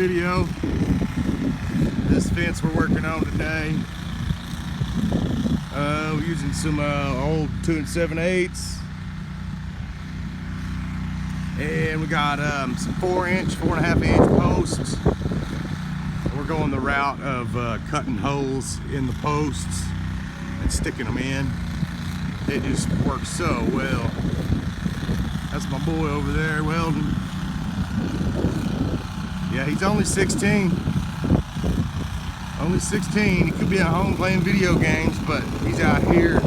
video. This fence we're working on today. We're using some old 2 7/8, and we got some 4.5-inch posts. We're going the route of cutting holes in the posts and sticking them in. It just works so well. That's my boy over there, Welding. Yeah, he's only 16. Only 16. He could be at home playing video games, but he's out here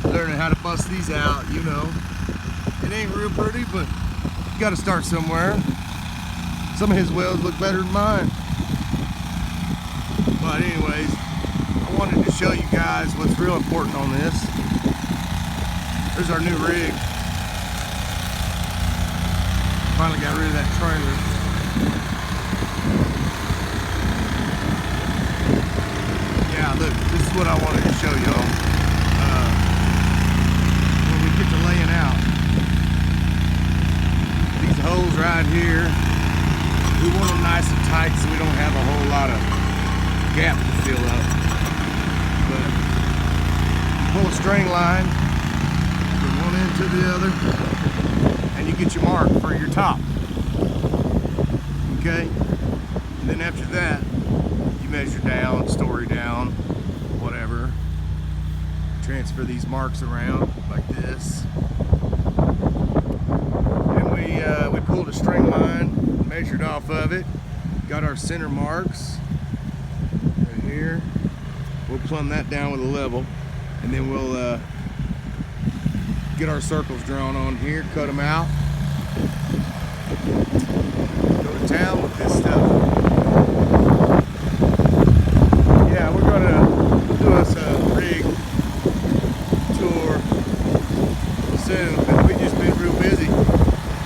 learning how to bust these out, you know. It ain't real pretty, but you gotta start somewhere. Some of his welds look better than mine. But anyways, I wanted to show you guys what's real important on this. There's our new rig. Finally got rid of that trailer. Yeah, look, this is what I wanted to show y'all. When we get to laying out, these holes right here, we want them nice and tight so we don't have a whole lot of gap to fill up. But you pull a string line from one end to the other, and you get your mark for your top. Okay? And then after that, you measure down, story down, whatever. Transfer these marks around like this. And we pulled a string line, measured off of it, got our center marks right here. We'll plumb that down with a level, and then we'll get our circles drawn on here, cut them out, go to town with this stuff. Yeah, we're gonna do us a rig tour soon, but we just been real busy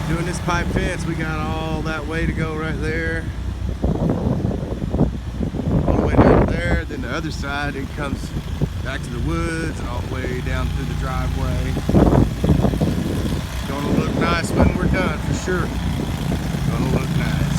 doing this pipe fence. We got all that way to go right there, all the way down there. Then the other side, it comes back to the woods and all the way down through the driveway. It's gonna look nice when we're done, for sure. Gonna look nice.